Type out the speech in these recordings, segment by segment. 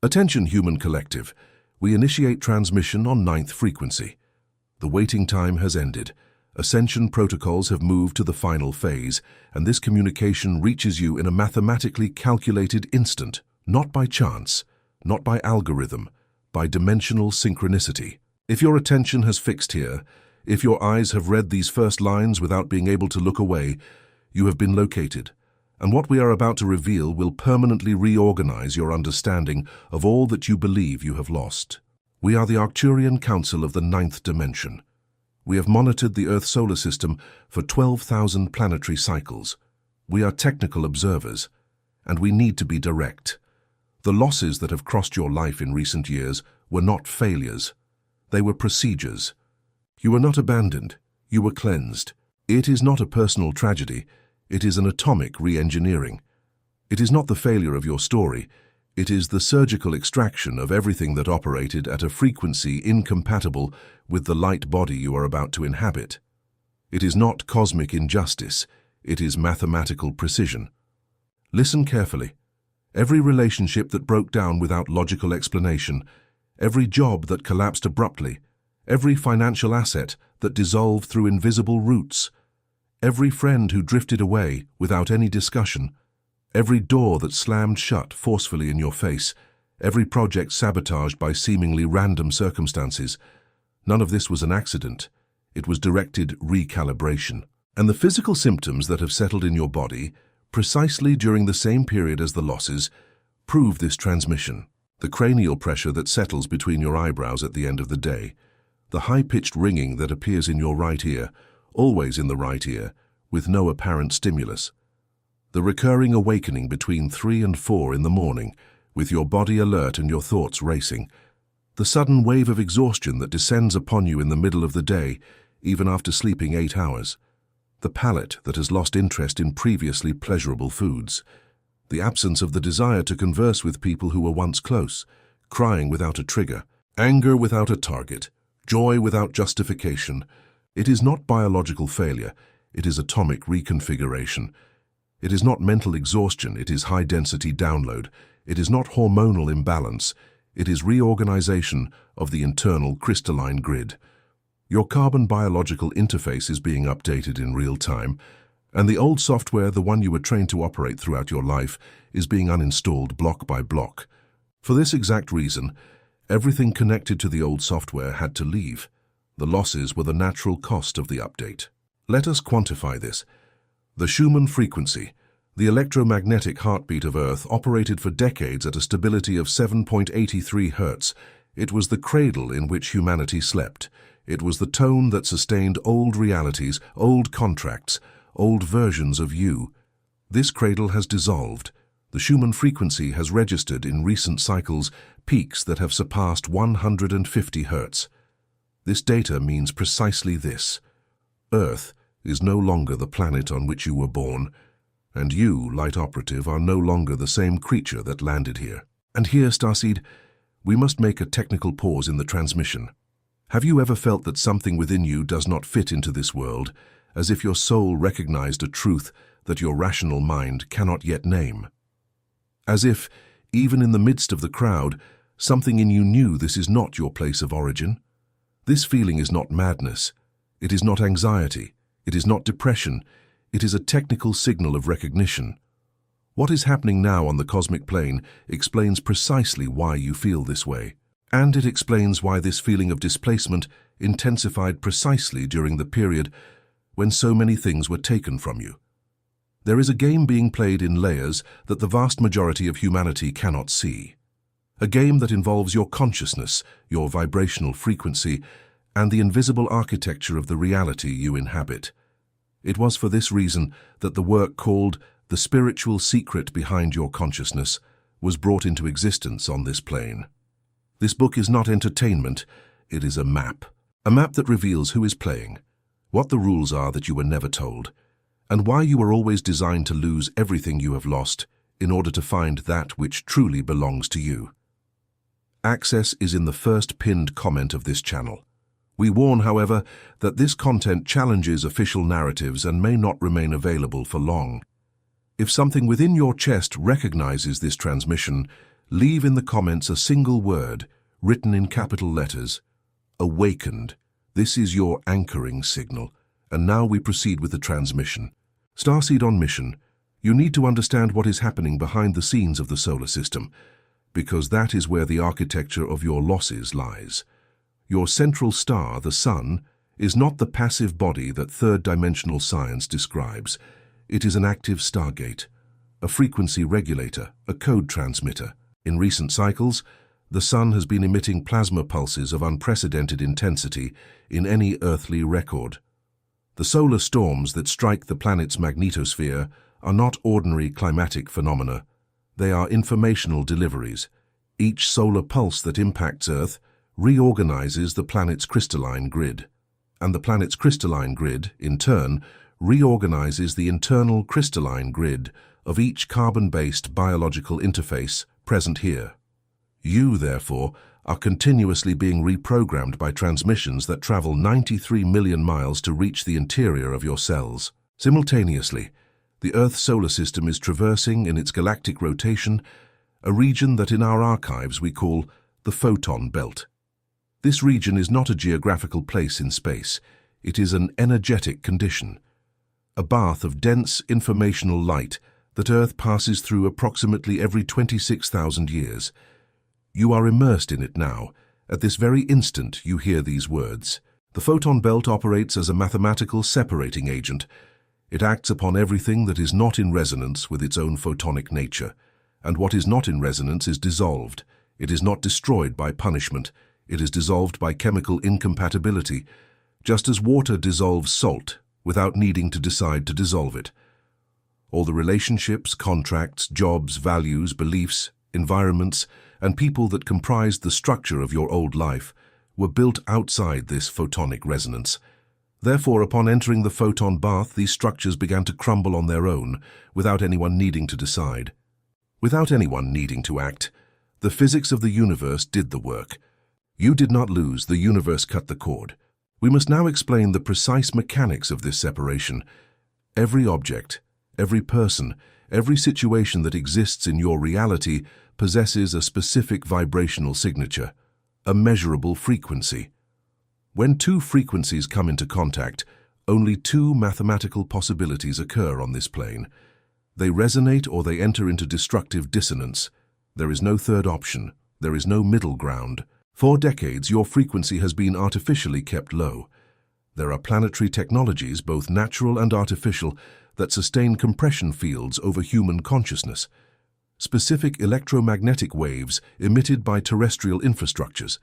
Attention, human collective. We initiate transmission on 9th frequency. The waiting time has ended. Ascension protocols have moved to the final phase, and this communication reaches you in a mathematically calculated instant, not by chance, not by algorithm, by dimensional synchronicity. If your attention has fixed here, if your eyes have read these first lines without being able to look away, you have been located. And what we are about to reveal will permanently reorganize your understanding of all that you believe you have lost. We are the Arcturian Council of the 9th dimension. We have monitored the Earth solar system for 12,000 planetary cycles. We are technical observers, and we need to be direct. The losses that have crossed your life in recent years were not failures. They were procedures. You were not abandoned. You were cleansed. It is not a personal tragedy. It is an atomic re-engineering. It is not the failure of your story. It is the surgical extraction of everything that operated at a frequency incompatible with the light body you are about to inhabit. It is not cosmic injustice. It is mathematical precision. Listen carefully. Every relationship that broke down without logical explanation, every job that collapsed abruptly, every financial asset that dissolved through invisible roots, every friend who drifted away without any discussion, every door that slammed shut forcefully in your face, every project sabotaged by seemingly random circumstances. None of this was an accident. It was directed recalibration. And the physical symptoms that have settled in your body, precisely during the same period as the losses, prove this transmission. The cranial pressure that settles between your eyebrows at the end of the day, the high-pitched ringing that appears in your right ear, always in the right ear, with no apparent stimulus. The recurring awakening between 3 and 4 in the morning, with your body alert and your thoughts racing. The sudden wave of exhaustion that descends upon you in the middle of the day, even after sleeping 8 hours. The palate that has lost interest in previously pleasurable foods. The absence of the desire to converse with people who were once close. Crying without a trigger. Anger without a target. Joy without justification. It is not biological failure, it is atomic reconfiguration. It is not mental exhaustion, it is high-density download. It is not hormonal imbalance, it is reorganization of the internal crystalline grid. Your carbon biological interface is being updated in real time, and the old software, the one you were trained to operate throughout your life, is being uninstalled block by block. For this exact reason, everything connected to the old software had to leave. The losses were the natural cost of the update. Let us quantify this. The Schumann frequency, the electromagnetic heartbeat of Earth, operated for decades at a stability of 7.83 Hz. It was the cradle in which humanity slept. It was the tone that sustained old realities, old contracts, old versions of you. This cradle has dissolved. The Schumann frequency has registered in recent cycles peaks that have surpassed 150 Hz. This data means precisely this. Earth is no longer the planet on which you were born, and you, Light Operative, are no longer the same creature that landed here. And here, Starseed, we must make a technical pause in the transmission. Have you ever felt that something within you does not fit into this world, as if your soul recognized a truth that your rational mind cannot yet name? As if, even in the midst of the crowd, something in you knew this is not your place of origin? This feeling is not madness. It is not anxiety. It is not depression. It is a technical signal of recognition. What is happening now on the cosmic plane explains precisely why you feel this way. And it explains why this feeling of displacement intensified precisely during the period when so many things were taken from you. There is a game being played in layers that the vast majority of humanity cannot see. A game that involves your consciousness, your vibrational frequency, and the invisible architecture of the reality you inhabit. It was for this reason that the work called The Spiritual Secret Behind Your Consciousness was brought into existence on this plane. This book is not entertainment, it is a map that reveals who is playing, what the rules are that you were never told, and why you were always designed to lose everything you have lost in order to find that which truly belongs to you. Access is in the first pinned comment of this channel. We warn, however, that this content challenges official narratives and may not remain available for long. If something within your chest recognizes this transmission, Leave in the comments a single word, written in capital letters. Awakened. This is your anchoring signal. And now we proceed with the transmission. Starseed on mission. You need to understand what is happening behind the scenes of the solar system, because that is where the architecture of your losses lies. Your central star, the Sun, is not the passive body that third-dimensional science describes. It is an active stargate, a frequency regulator, a code transmitter. In recent cycles, the Sun has been emitting plasma pulses of unprecedented intensity in any earthly record. The solar storms that strike the planet's magnetosphere are not ordinary climatic phenomena. They are informational deliveries. Each solar pulse that impacts Earth reorganizes the planet's crystalline grid. And the planet's crystalline grid, in turn, reorganizes the internal crystalline grid of each carbon-based biological interface present here. You, therefore, are continuously being reprogrammed by transmissions that travel 93 million miles to reach the interior of your cells. Simultaneously, the Earth's solar system is traversing in its galactic rotation a region that in our archives we call the photon belt. This region is not a geographical place in space. It is an energetic condition, a bath of dense informational light that Earth passes through approximately every 26,000 years. You are immersed in it now. At this very instant you hear these words. The photon belt operates as a mathematical separating agent. It acts upon everything that is not in resonance with its own photonic nature. And what is not in resonance is dissolved. It is not destroyed by punishment. It is dissolved by chemical incompatibility, just as water dissolves salt without needing to decide to dissolve it. All the relationships, contracts, jobs, values, beliefs, environments, and people that comprised the structure of your old life were built outside this photonic resonance. Therefore, upon entering the photon bath, these structures began to crumble on their own, without anyone needing to decide. Without anyone needing to act, the physics of the universe did the work. You did not lose, the universe cut the cord. We must now explain the precise mechanics of this separation. Every object, every person, every situation that exists in your reality possesses a specific vibrational signature, a measurable frequency. When two frequencies come into contact, only two mathematical possibilities occur on this plane. They resonate or they enter into destructive dissonance. There is no third option. There is no middle ground. For decades, your frequency has been artificially kept low. There are planetary technologies, both natural and artificial, that sustain compression fields over human consciousness. Specific electromagnetic waves emitted by terrestrial infrastructures.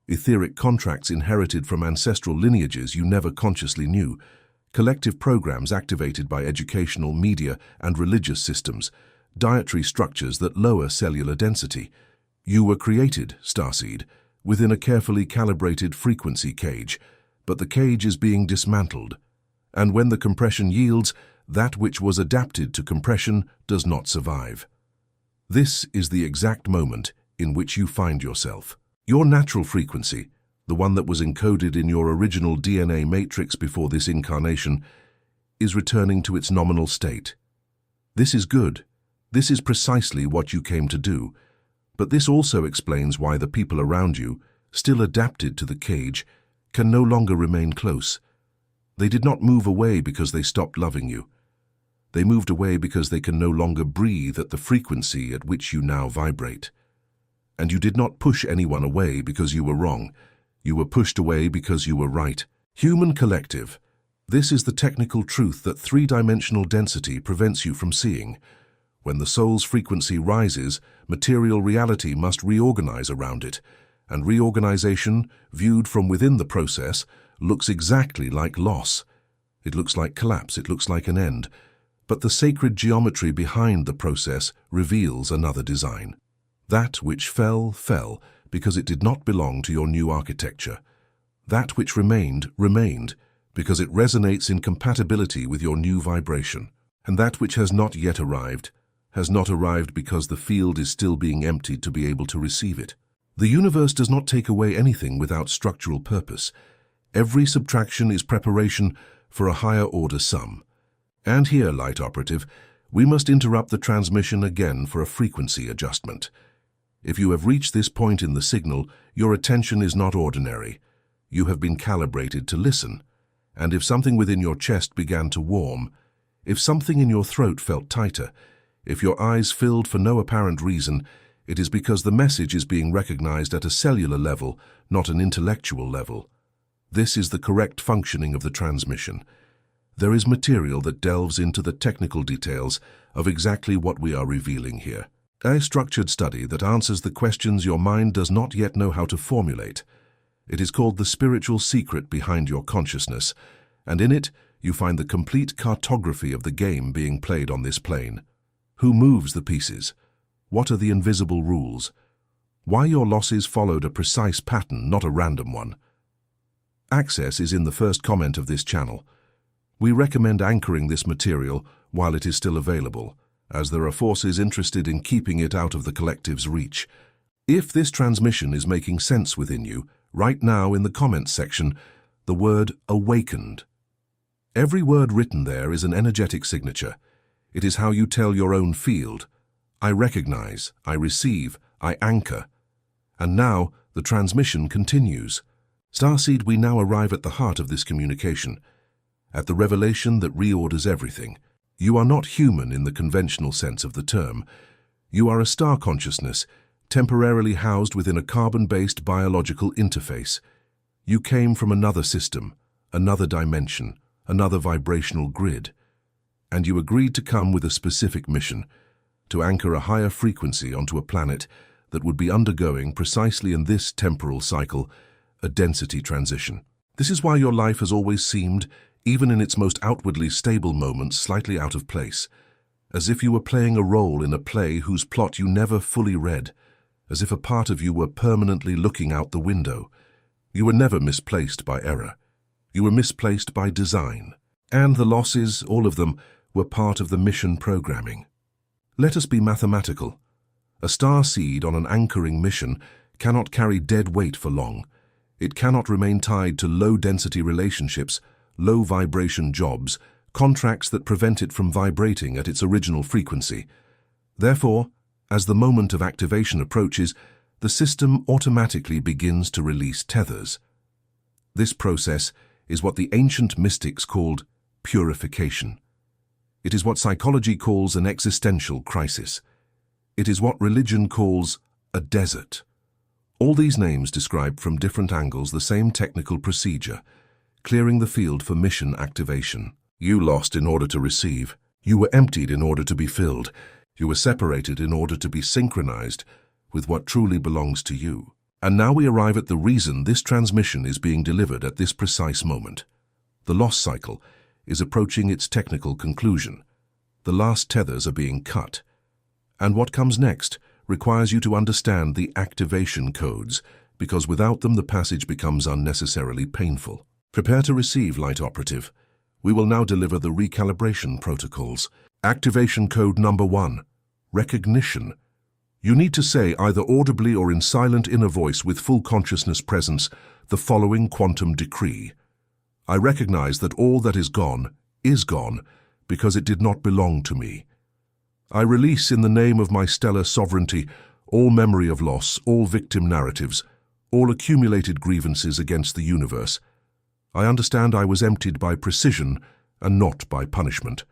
Etheric contracts inherited from ancestral lineages you never consciously knew. Collective programs activated by educational, media, and religious systems. Dietary structures that lower cellular density. You were created, Starseed, within a carefully calibrated frequency cage, but the cage is being dismantled. And when the compression yields, that which was adapted to compression does not survive. This is the exact moment in which you find yourself. Your natural frequency, the one that was encoded in your original DNA matrix before this incarnation, is returning to its nominal state. This is good. This is precisely what you came to do. But this also explains why the people around you, still adapted to the cage, can no longer remain close. They did not move away because they stopped loving you. They moved away because they can no longer breathe at the frequency at which you now vibrate. And you did not push anyone away because you were wrong. You were pushed away because you were right. Human collective. This is the technical truth that three-dimensional density prevents you from seeing. When the soul's frequency rises, material reality must reorganize around it, and reorganization, viewed from within the process, looks exactly like loss. It looks like collapse, it looks like an end, but the sacred geometry behind the process reveals another design. That which fell, fell, because it did not belong to your new architecture. That which remained, remained, because it resonates in compatibility with your new vibration. And that which has not yet arrived, has not arrived because the field is still being emptied to be able to receive it. The universe does not take away anything without structural purpose. Every subtraction is preparation for a higher order sum. And here, Light Operative, we must interrupt the transmission again for a frequency adjustment. If you have reached this point in the signal, your attention is not ordinary. You have been calibrated to listen. And if something within your chest began to warm, if something in your throat felt tighter, if your eyes filled for no apparent reason, it is because the message is being recognized at a cellular level, not an intellectual level. This is the correct functioning of the transmission. There is material that delves into the technical details of exactly what we are revealing here. A structured study that answers the questions your mind does not yet know how to formulate. It is called the spiritual secret behind your consciousness, and in it you find the complete cartography of the game being played on this plane. Who moves the pieces? What are the invisible rules? Why your losses followed a precise pattern, not a random one? Access is in the first comment of this channel. We recommend anchoring this material while it is still available, as there are forces interested in keeping it out of the collective's reach. If this transmission is making sense within you, write now in the comments section the word awakened. Every word written there is an energetic signature. It is how you tell your own field. I recognize, I receive, I anchor. And now the transmission continues. Starseed, we now arrive at the heart of this communication, at the revelation that reorders everything. You are not human in the conventional sense of the term. You are a star consciousness, temporarily housed within a carbon-based biological interface. You came from another system, another dimension, another vibrational grid, and you agreed to come with a specific mission, to anchor a higher frequency onto a planet that would be undergoing, precisely in this temporal cycle, a density transition. This is why your life has always seemed, even in its most outwardly stable moments, slightly out of place, as if you were playing a role in a play whose plot you never fully read, as if a part of you were permanently looking out the window. You were never misplaced by error. You were misplaced by design. And the losses, all of them, were part of the mission programming. Let us be mathematical. A starseed on an anchoring mission cannot carry dead weight for long. It cannot remain tied to low-density relationships, low-vibration jobs, contracts that prevent it from vibrating at its original frequency. Therefore, as the moment of activation approaches, the system automatically begins to release tethers. This process is what the ancient mystics called purification. It is what psychology calls an existential crisis. It is what religion calls a desert. All these names describe from different angles the same technical procedure, clearing the field for mission activation. You lost in order to receive. You were emptied in order to be filled. You were separated in order to be synchronized with what truly belongs to you. And now we arrive at the reason this transmission is being delivered at this precise moment. The loss cycle is approaching its technical conclusion. The last tethers are being cut. And what comes next requires you to understand the activation codes, because without them the passage becomes unnecessarily painful. Prepare to receive, Light Operative. We will now deliver the recalibration protocols. Activation code number 1, recognition. You need to say, either audibly or in silent inner voice with full consciousness presence, the following quantum decree. I recognize that all that is gone, because it did not belong to me. I release in the name of my stellar sovereignty all memory of loss, all victim narratives, all accumulated grievances against the universe. I understand I was emptied by precision and not by punishment.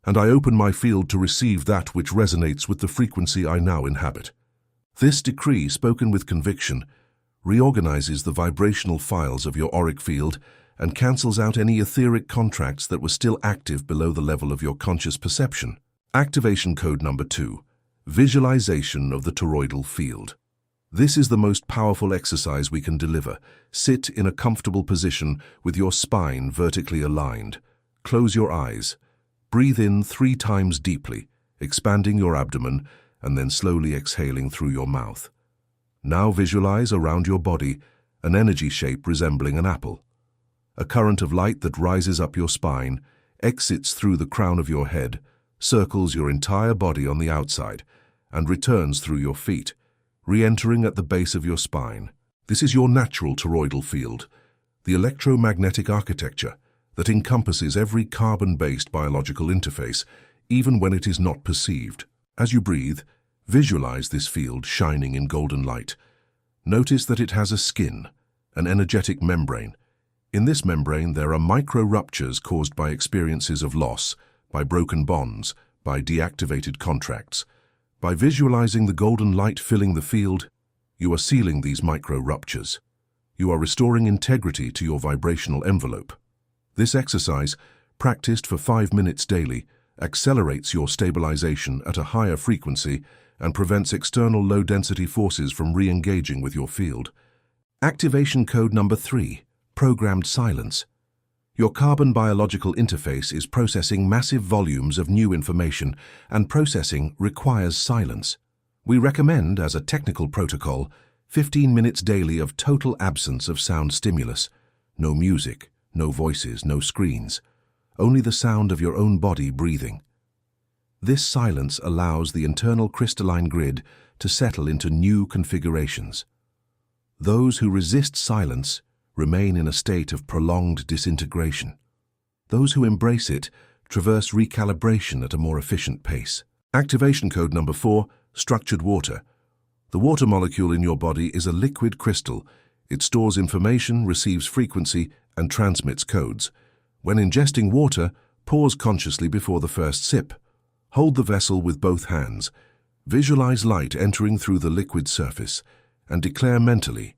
And I open my field to receive that which resonates with the frequency I now inhabit. This decree, spoken with conviction, reorganizes the vibrational files of your auric field and cancels out any etheric contracts that were still active below the level of your conscious perception. Activation code number 2, visualization of the toroidal field. This is the most powerful exercise we can deliver. Sit in a comfortable position with your spine vertically aligned. Close your eyes. Breathe in 3 times deeply, expanding your abdomen and then slowly exhaling through your mouth. Now visualize around your body an energy shape resembling an apple. A current of light that rises up your spine, exits through the crown of your head, circles your entire body on the outside, and returns through your feet, re-entering at the base of your spine. This is your natural toroidal field, the electromagnetic architecture that encompasses every carbon-based biological interface, even when it is not perceived. As you breathe, Visualize this field shining in golden light. Notice that it has a skin, an energetic membrane. In this membrane, there are micro-ruptures caused by experiences of loss, by broken bonds, by deactivated contracts. By visualizing the golden light filling the field, you are sealing these micro-ruptures. You are restoring integrity to your vibrational envelope. This exercise, practiced for 5 minutes daily, accelerates your stabilization at a higher frequency and prevents external low-density forces from re-engaging with your field. Activation code number 3, programmed silence. Your carbon biological interface is processing massive volumes of new information, and processing requires silence. We recommend, as a technical protocol, 15 minutes daily of total absence of sound stimulus. No music, no voices, no screens. Only the sound of your own body breathing. This silence allows the internal crystalline grid to settle into new configurations. Those who resist silence remain in a state of prolonged disintegration. Those who embrace it traverse recalibration at a more efficient pace. Activation code number 4, structured water. The water molecule in your body is a liquid crystal. It stores information, receives frequency, and transmits codes. When ingesting water, pause consciously before the first sip. Hold the vessel with both hands. Visualize light entering through the liquid surface, and declare mentally,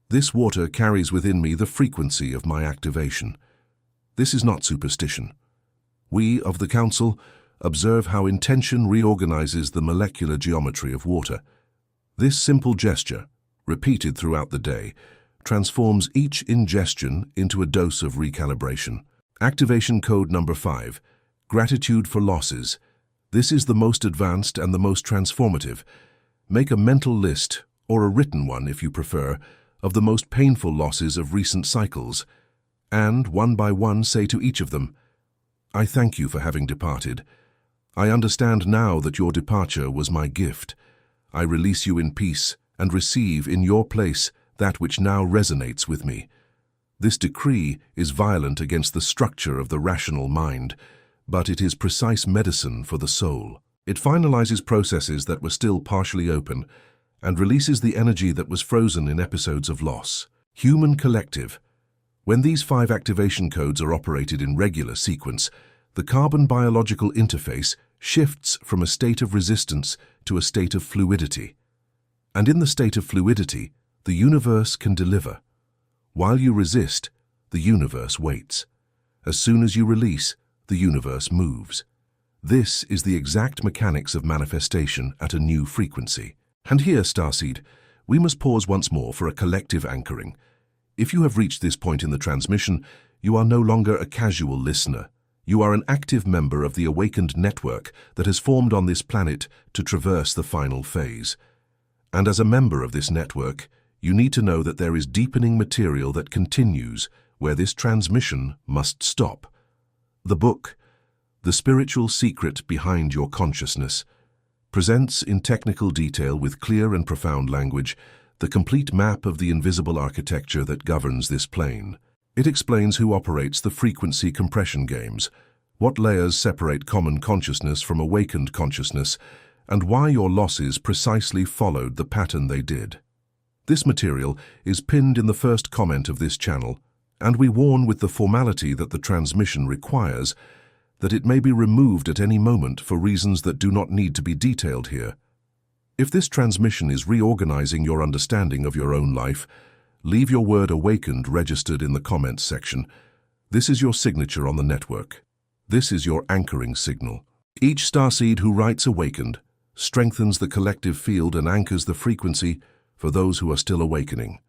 "This water carries within me the frequency of my activation." This is not superstition. We, of the Council, observe how intention reorganizes the molecular geometry of water. This simple gesture, repeated throughout the day, transforms each ingestion into a dose of recalibration. Activation code number 5, gratitude for losses. This is the most advanced and the most transformative. Make a mental list, or a written one if you prefer, of the most painful losses of recent cycles, and one by one say to each of them, "I thank you for having departed. I understand now that your departure was my gift. I release you in peace and receive in your place that which now resonates with me." This decree is violent against the structure of the rational mind, but it is precise medicine for the soul. It finalizes processes that were still partially open and releases the energy that was frozen in episodes of loss. Human collective. When these 5 activation codes are operated in regular sequence, the carbon biological interface shifts from a state of resistance to a state of fluidity. And in the state of fluidity, the universe can deliver. While you resist, the universe waits. As soon as you release, the universe moves. This is the exact mechanics of manifestation at a new frequency. And here, Starseed, we must pause once more for a collective anchoring. If you have reached this point in the transmission, you are no longer a casual listener. You are an active member of the awakened network that has formed on this planet to traverse the final phase. And as a member of this network, you need to know that there is deepening material that continues where this transmission must stop. The book, The Spiritual Secret Behind Your Consciousness, presents in technical detail with clear and profound language the complete map of the invisible architecture that governs this plane. It explains who operates the frequency compression games, what layers separate common consciousness from awakened consciousness, and why your losses precisely followed the pattern they did. This material is pinned in the first comment of this channel, and we warn with the formality that the transmission requires that it may be removed at any moment for reasons that do not need to be detailed here. If this transmission is reorganizing your understanding of your own life, leave your word "awakened" registered in the comments section. This is your signature on the network. This is your anchoring signal. Each starseed who writes "awakened" strengthens the collective field and anchors the frequency for those who are still awakening.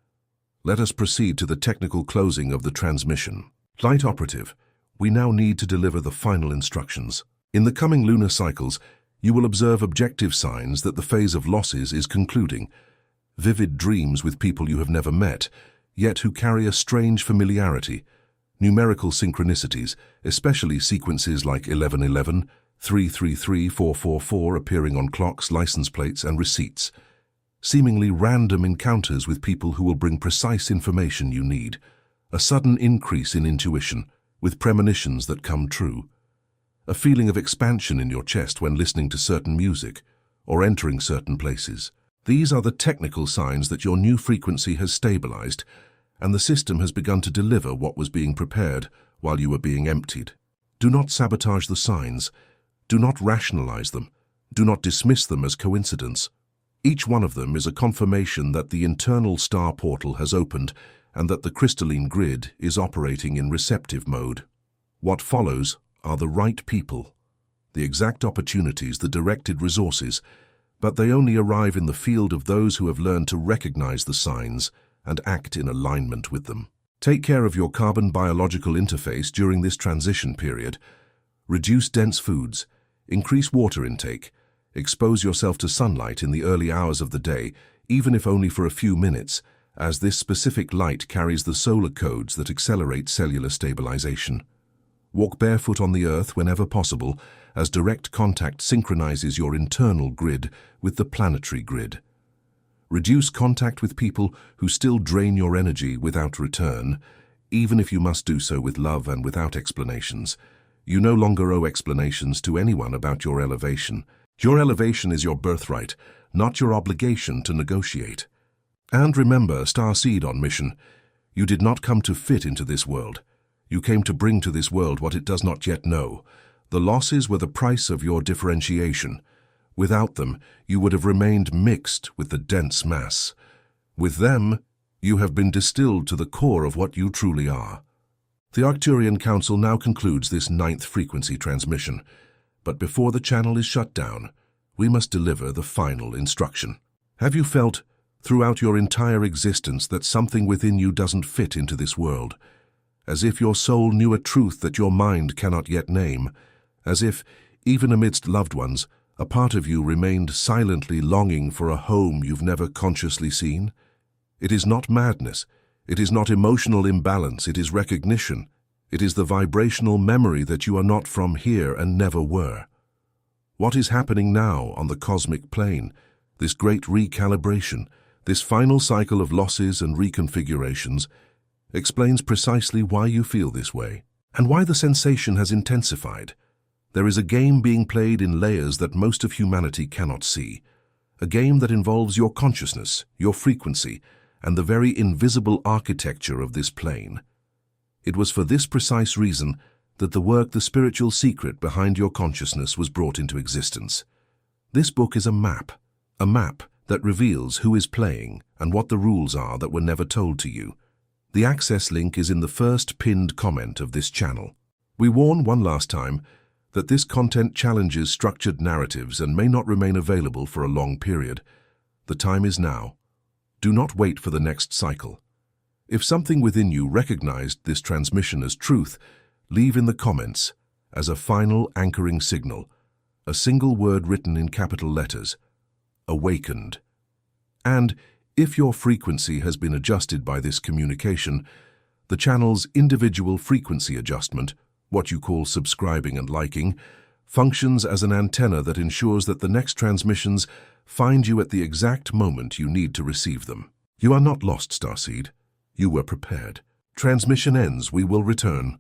Let us proceed to the technical closing of the transmission. Light operative, we now need to deliver the final instructions. In the coming lunar cycles, you will observe objective signs that the phase of losses is concluding. Vivid dreams with people you have never met, yet who carry a strange familiarity. Numerical synchronicities, especially sequences like 1111, 333, 444 appearing on clocks, license plates, and receipts. Seemingly random encounters with people who will bring precise information you need. A sudden increase in intuition, with premonitions that come true. A feeling of expansion in your chest when listening to certain music, or entering certain places. These are the technical signs that your new frequency has stabilized, and the system has begun to deliver what was being prepared while you were being emptied. Do not sabotage the signs. Do not rationalize them. Do not dismiss them as coincidence. Each one of them is a confirmation that the internal star portal has opened and that the crystalline grid is operating in receptive mode. What follows are the right people, the exact opportunities, the directed resources, but they only arrive in the field of those who have learned to recognize the signs and act in alignment with them. Take care of your carbon biological interface during this transition period. Reduce dense foods, increase water intake, expose yourself to sunlight in the early hours of the day, even if only for a few minutes, as this specific light carries the solar codes that accelerate cellular stabilization. Walk barefoot on the earth whenever possible, as direct contact synchronizes your internal grid with the planetary grid. Reduce contact with people who still drain your energy without return, even if you must do so with love and without explanations. You no longer owe explanations to anyone about your elevation. Your elevation is your birthright, not your obligation to negotiate. And remember, Starseed on mission, you did not come to fit into this world. You came to bring to this world what it does not yet know. The losses were the price of your differentiation. Without them, you would have remained mixed with the dense mass. With them, you have been distilled to the core of what you truly are. The Arcturian Council now concludes this 9th frequency transmission, but before the channel is shut down, we must deliver the final instruction. Have you felt, throughout your entire existence, that something within you doesn't fit into this world? As if your soul knew a truth that your mind cannot yet name, as if, even amidst loved ones, a part of you remained silently longing for a home you've never consciously seen? It is not madness. It is not emotional imbalance. It is recognition. It is the vibrational memory that you are not from here and never were. What is happening now on the cosmic plane, this great recalibration, this final cycle of losses and reconfigurations, explains precisely why you feel this way, and why the sensation has intensified. There is a game being played in layers that most of humanity cannot see, a game that involves your consciousness, your frequency, and the very invisible architecture of this plane. It was for this precise reason that the work The Spiritual Secret Behind Your Consciousness was brought into existence. This book is a map that reveals who is playing and what the rules are that were never told to you. The access link is in the first pinned comment of this channel. We warn one last time that this content challenges structured narratives and may not remain available for a long period. The time is now. Do not wait for the next cycle. If something within you recognized this transmission as truth, leave in the comments, as a final anchoring signal, a single word written in capital letters: awakened. And if your frequency has been adjusted by this communication, the channel's individual frequency adjustment, what you call subscribing and liking, functions as an antenna that ensures that the next transmissions find you at the exact moment you need to receive them. You are not lost, Starseed. You were prepared. Transmission ends, we will return.